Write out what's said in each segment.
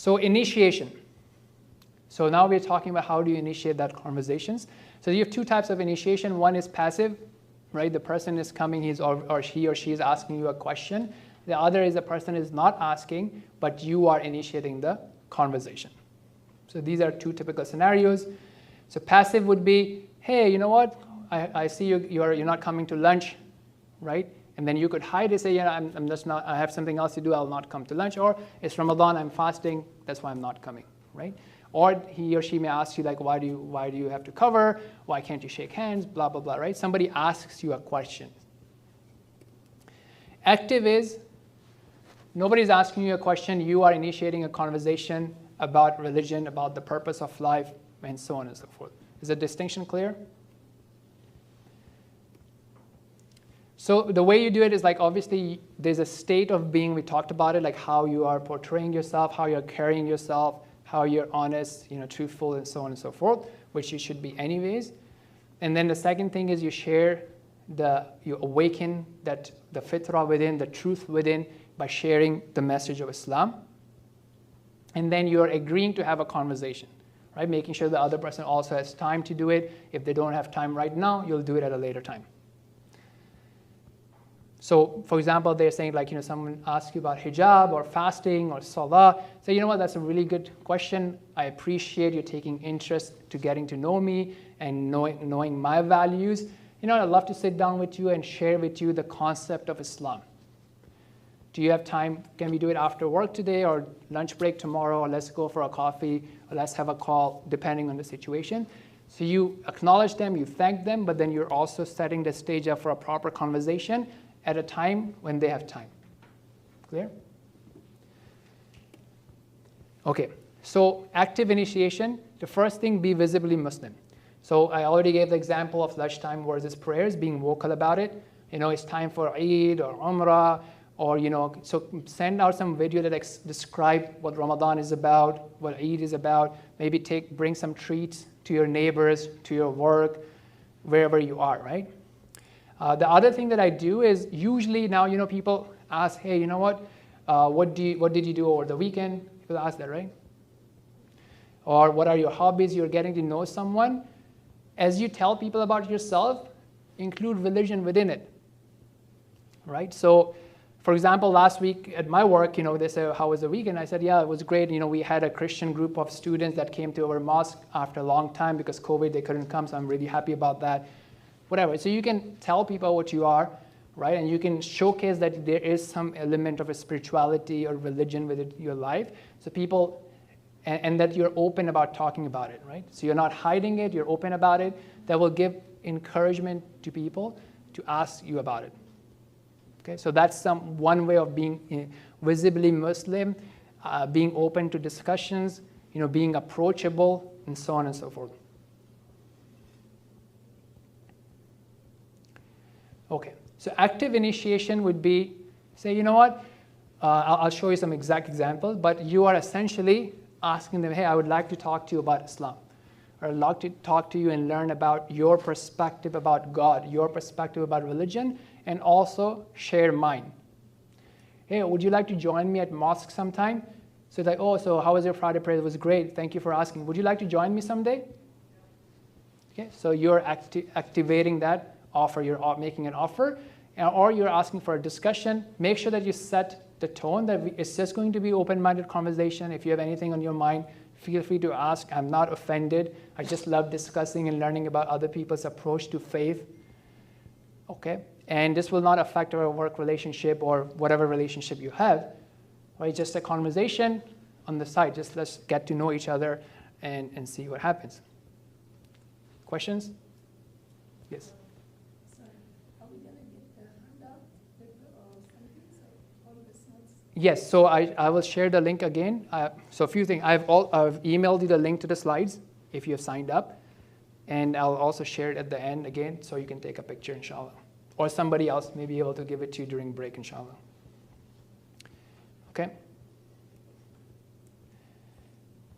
So initiation. So now we're talking about how do you initiate that conversations. So you have two types of initiation. One is passive, right? The person is coming, or he or she is asking you a question. The other is the person is not asking, but you are initiating the conversation. So these are two typical scenarios. So passive would be, hey, you know what? I see you're not coming to lunch, right? And then you could hide and say, yeah, I'm just not, I have something else to do, I'll not come to lunch. Or it's Ramadan, I'm fasting, that's why I'm not coming, right? Or he or she may ask you, like, why do you have to cover? Why can't you shake hands? Blah, blah, blah, right? Somebody asks you a question. Active is, nobody's asking you a question, you are initiating a conversation about religion, about the purpose of life, and so on and so forth. Is the distinction clear? So the way you do it is, like, obviously there's a state of being, we talked about it, like how you are portraying yourself, how you're carrying yourself, how you're honest, truthful, and so on and so forth, which you should be anyways. And then the second thing is you awaken that the fitrah within, the truth within, by sharing the message of Islam. And then you're agreeing to have a conversation, right? Making sure the other person also has time to do it. If they don't have time right now, you'll do it at a later time. So, for example, they're saying, like, someone asks you about hijab or fasting or salah. Say, you know what, that's a really good question. I appreciate you taking interest to getting to know me and knowing my values. I'd love to sit down with you and share with you the concept of Islam. Do you have time? Can we do it after work today, or lunch break tomorrow, or let's go for a coffee, or let's have a call, depending on the situation. So you acknowledge them, you thank them, but then you're also setting the stage up for a proper conversation at a time when they have time. Clear? Okay, so active initiation, the first thing, be visibly Muslim. So I already gave the example of lunchtime versus prayers, being vocal about it. It's time for Eid or Umrah, or, so send out some video that describe what Ramadan is about, what Eid is about. Maybe bring some treats to your neighbors, to your work, wherever you are, right? The other thing that I do is, usually now, people ask, hey, you know what did you do over the weekend? People ask that, right? Or what are your hobbies? You're getting to know someone. As you tell people about yourself, include religion within it, right? So, for example, last week at my work, they say, how was the weekend? I said, yeah, it was great. We had a Christian group of students that came to our mosque after a long time because COVID, they couldn't come, so I'm really happy about that. Whatever. So you can tell people what you are, right? And you can showcase that there is some element of a spirituality or religion within your life. So people, and that you're open about talking about it, right? So you're not hiding it, you're open about it. That will give encouragement to people to ask you about it. Okay, so that's one way of being visibly Muslim, being open to discussions, being approachable, and so on and so forth. Okay, so active initiation would be, say, you know what, I'll show you some exact examples, but you are essentially asking them, hey, I would like to talk to you about Islam. Or I'd like to talk to you and learn about your perspective about God, your perspective about religion, and also share mine. Hey, would you like to join me at mosque sometime? So it's like, oh, so how was your Friday prayer? It was great. Thank you for asking. Would you like to join me someday? Okay, so you're activating that offer. You're making an offer, or you're asking for a discussion. Make sure that you set the tone that it's just going to be open-minded conversation. If you have anything on your mind, feel free to ask. I'm not offended. I just love discussing and learning about other people's approach to faith. Okay, and this will not affect our work relationship or whatever relationship you have. Right, just a conversation on the side. Just let's get to know each other and see what happens. Questions? Yes. Yes, so I will share the link again. So a few things. I've emailed you the link to the slides if you have signed up. And I'll also share it at the end again so you can take a picture, inshallah. Or somebody else may be able to give it to you during break, inshallah. Okay?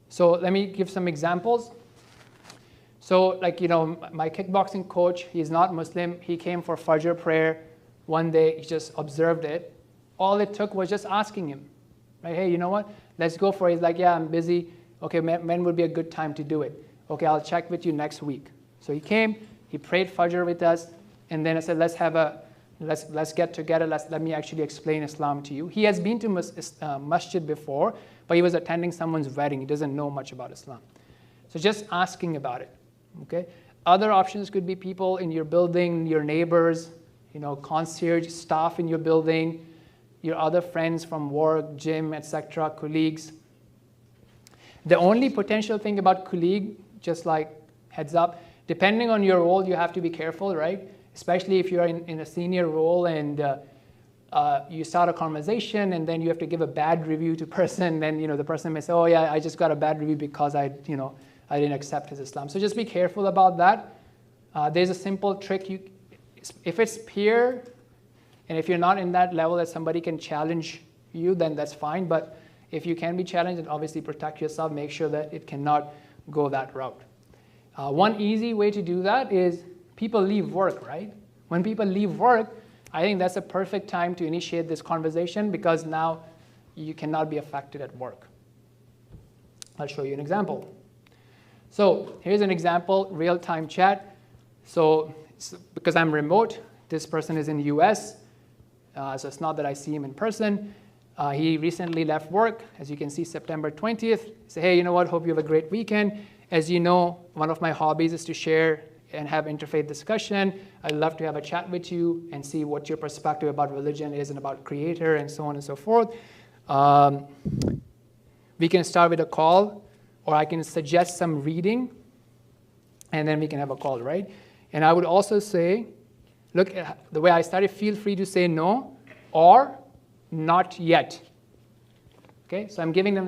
So let me give some examples. So like, my kickboxing coach, he's not Muslim. He came for Fajr prayer one day. He just observed it. All it took was just asking him. right? Hey, you know what? Let's go for it. He's like, yeah, I'm busy. Okay, when would be a good time to do it? Okay, I'll check with you next week. So he came, he prayed Fajr with us, and then I said, let's get together. Let me actually explain Islam to you. He has been to masjid before, but he was attending someone's wedding. He doesn't know much about Islam. So just asking about it, okay? Other options could be people in your building, your neighbors, concierge staff in your building, your other friends from work, gym, etc., colleagues. The only potential thing about colleague, just like heads up, depending on your role, you have to be careful, right? Especially if you're in a senior role and you start a conversation and then you have to give a bad review to person, then the person may say, oh yeah, I just got a bad review because I didn't accept his Islam. So just be careful about that. There's a simple trick. If it's peer, and if you're not in that level that somebody can challenge you, then that's fine. But if you can be challenged, then obviously protect yourself. Make sure that it cannot go that route. One easy way to do that is people leave work, right? When people leave work, I think that's a perfect time to initiate this conversation because now you cannot be affected at work. I'll show you an example. So here's an example, real-time chat. So because I'm remote, this person is in the US, so it's not that I see him in person. He recently left work, as you can see, September 20th. He said, hey, you know what, hope you have a great weekend. As you know, one of my hobbies is to share and have interfaith discussion. I'd love to have a chat with you and see what your perspective about religion is and about Creator and so on and so forth. We can start with a call, or I can suggest some reading, and then we can have a call, right? And I would also say, look, the way I started, feel free to say no or not yet. Okay, so I'm giving them,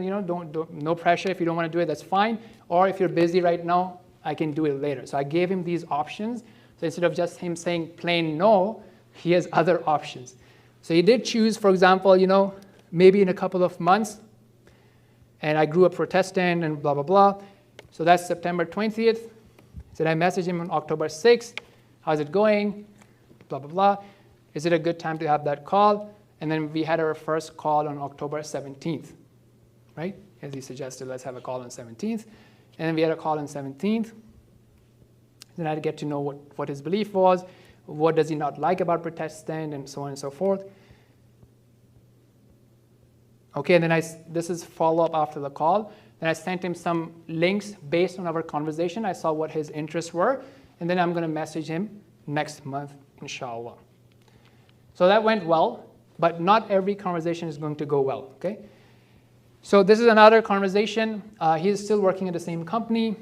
no pressure. If you don't want to do it, that's fine. Or if you're busy right now, I can do it later. So I gave him these options. So instead of just him saying plain no, he has other options. So he did choose, for example, maybe in a couple of months, and I grew up Protestant and blah, blah, blah. So that's September 20th. So I messaged him on October 6th. How's it going? Blah, blah, blah. Is it a good time to have that call? And then we had our first call on October 17th, right? As he suggested, let's have a call on 17th. And then we had a call on 17th. Then I had to get to know what his belief was, what does he not like about Protestant, and so on and so forth. Okay, and then this is follow-up after the call. Then I sent him some links based on our conversation. I saw what his interests were, and then I'm going to message him next month, inshallah. So that went well, but not every conversation is going to go well, okay? So this is another conversation. He's still working at the same company.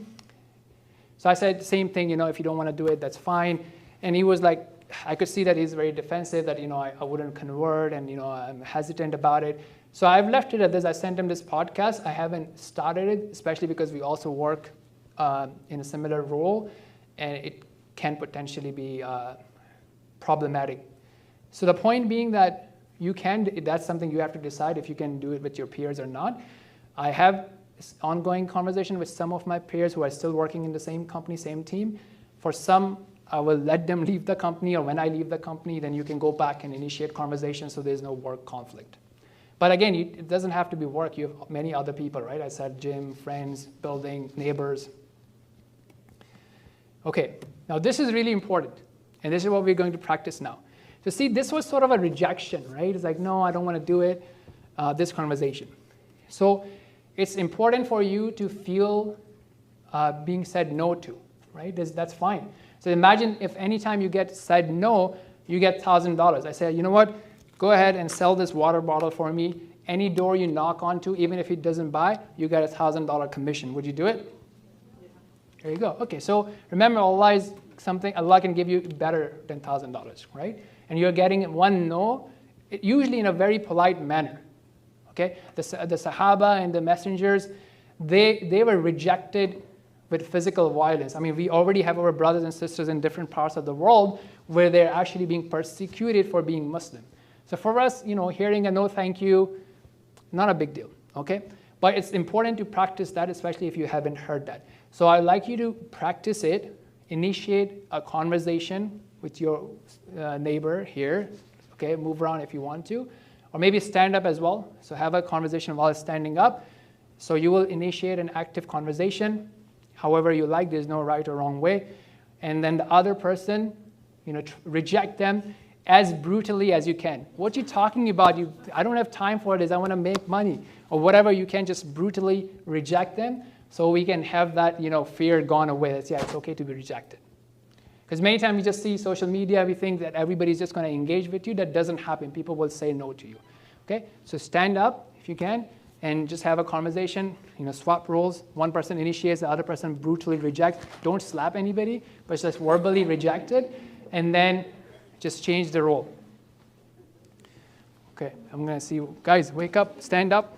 So I said the same thing, if you don't want to do it, that's fine. And he was like, I could see that he's very defensive, that, I wouldn't convert, and, I'm hesitant about it. So I've left it at this. I sent him this podcast. I haven't started it, especially because we also work in a similar role, and it can potentially be problematic. So the point being that that's something you have to decide if you can do it with your peers or not. I have ongoing conversation with some of my peers who are still working in the same company, same team. For some, I will let them leave the company, or when I leave the company, then you can go back and initiate conversation so there's no work conflict. But again, it doesn't have to be work. You have many other people, right? I said gym, friends, building, neighbors. Okay, now this is really important, and this is what we're going to practice now. So see, this was sort of a rejection, right? It's like, no, I don't want to do it, this conversation. So it's important for you to feel being said no to, right? That's fine. So imagine if anytime you get said no, you get $1,000. I say, you know what? Go ahead and sell this water bottle for me. Any door you knock onto, even if it doesn't buy, you get a $1,000 commission. Would you do it? Yeah. There you go. Okay, so remember, Allah is something, Allah can give you better than $1,000, right? And you're getting one no, usually in a very polite manner. Okay, the Sahaba and the messengers, they were rejected with physical violence. I mean, we already have our brothers and sisters in different parts of the world where they're actually being persecuted for being Muslim. So for us, hearing a no thank you, not a big deal, okay? But it's important to practice that, especially if you haven't heard that. So I'd like you to practice it, initiate a conversation with your neighbor here, okay? Move around if you want to. Or maybe stand up as well. So have a conversation while standing up. So you will initiate an active conversation, however you like. There's no right or wrong way. And then the other person, reject them as brutally as you can. What you're talking about, I don't have time for this, I want to make money. Or whatever, you can just brutally reject them so we can have that fear gone away. It's okay to be rejected. Because many times we just see social media, we think that everybody's just going to engage with you. That doesn't happen. People will say no to you. Okay? So stand up if you can and just have a conversation, swap roles. One person initiates, the other person brutally rejects. Don't slap anybody, but just verbally reject it, and then just change the role. Okay, I'm going to see you. Guys, wake up, stand up.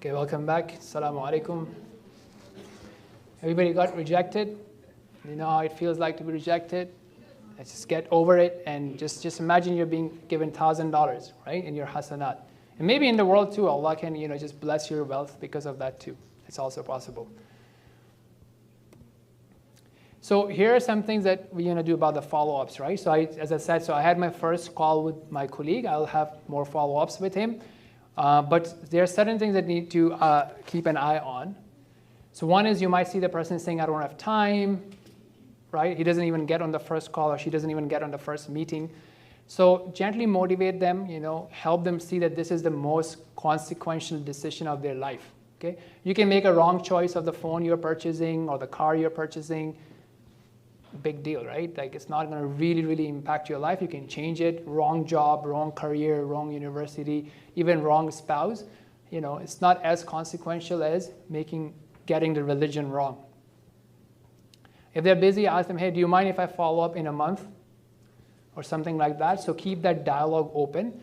Okay, welcome back. Assalamu alaikum. Everybody got rejected? You know how it feels like to be rejected? Let's just get over it and just imagine you're being given $1,000, right, in your hasanat. And maybe in the world too, Allah can, just bless your wealth because of that too. It's also possible. So here are some things that we're going to do about the follow-ups, right? So as I said, I had my first call with my colleague. I'll have more follow-ups with him. But there are certain things that need to keep an eye on. So one is you might see the person saying, I don't have time, right? He doesn't even get on the first call, or she doesn't even get on the first meeting. So gently motivate them, help them see that this is the most consequential decision of their life, okay? You can make a wrong choice of the phone you're purchasing or the car you're purchasing. Big deal, right? Like, it's not going to really, really impact your life. You can change it. Wrong job, wrong career, wrong university, even wrong spouse. It's not as consequential as getting the religion wrong. If they're busy, ask them, hey, do you mind if I follow up in a month? Or something like that. So keep that dialogue open.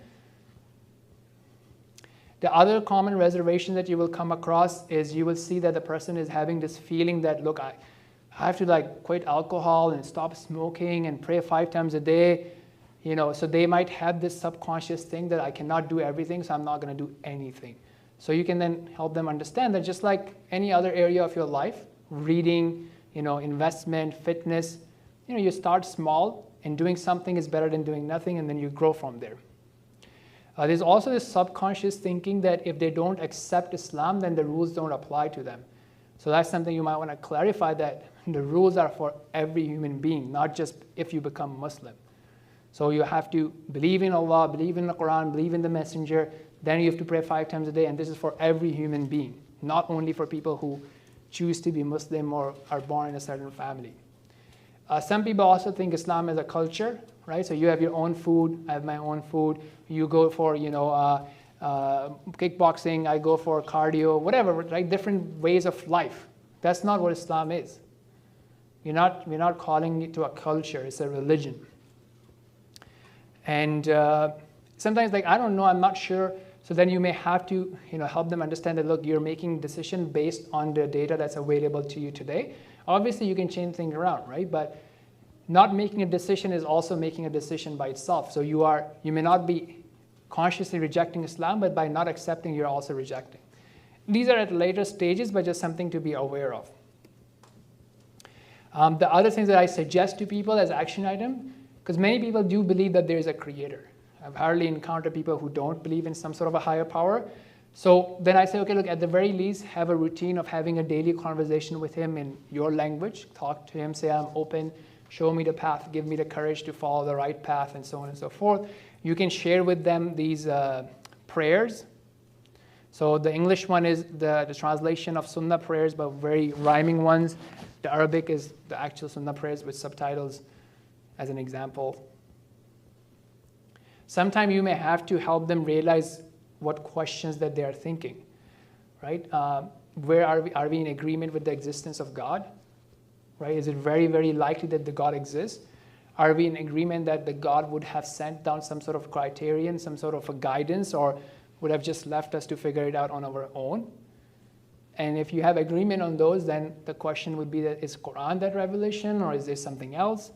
The other common reservation that you will come across is you will see that the person is having this feeling that, look, I have to quit alcohol and stop smoking and pray 5 times a day. So they might have this subconscious thing that I cannot do everything, so I'm not going to do anything. So you can then help them understand that just like any other area of your life, reading, investment, fitness, you start small, and doing something is better than doing nothing, and then you grow from there. There's also this subconscious thinking that if they don't accept Islam, then the rules don't apply to them. So that's something you might want to clarify, that the rules are for every human being, not just if you become Muslim. So you have to believe in Allah, believe in the Quran, believe in the Messenger, then you have to pray 5 times a day, and this is for every human being, not only for people who choose to be Muslim or are born in a certain family. Some people also think Islam is a culture, right? So you have your own food, I have my own food. You go for, kickboxing, I go for cardio, whatever, right? Different ways of life. That's not what Islam is. We're not calling it to a culture, it's a religion. And sometimes I don't know, I'm not sure. So then you may have to help them understand that, look, you're making a decision based on the data that's available to you today. Obviously, you can change things around, right? But not making a decision is also making a decision by itself. So you may not be consciously rejecting Islam, but by not accepting, you're also rejecting. These are at later stages, but just something to be aware of. The other things that I suggest to people as action item, because many people do believe that there is a creator. I've hardly encountered people who don't believe in some sort of a higher power. So then I say, okay, look, at the very least, have a routine of having a daily conversation with him in your language. Talk to him, say, I'm open, show me the path, give me the courage to follow the right path, and so on and so forth. You can share with them these prayers. So the English one is the translation of Sunnah prayers, but very rhyming ones. The Arabic is the actual Sunnah prayers with subtitles, as an example. Sometimes you may have to help them realize what questions that they are thinking, right? Where are we in agreement with the existence of God, right? Is it very, very likely that the God exists? Are we in agreement that the God would have sent down some sort of criterion, some sort of a guidance, or would have just left us to figure it out on our own? And if you have agreement on those, then the question would be that is Quran that revelation, or is there something else?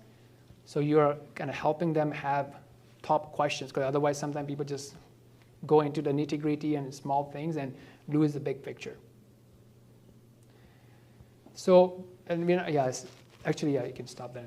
So you're kind of helping them have top questions, because otherwise sometimes people just go into the nitty-gritty and small things and lose the big picture. So, and yes, actually, yeah, you can stop there.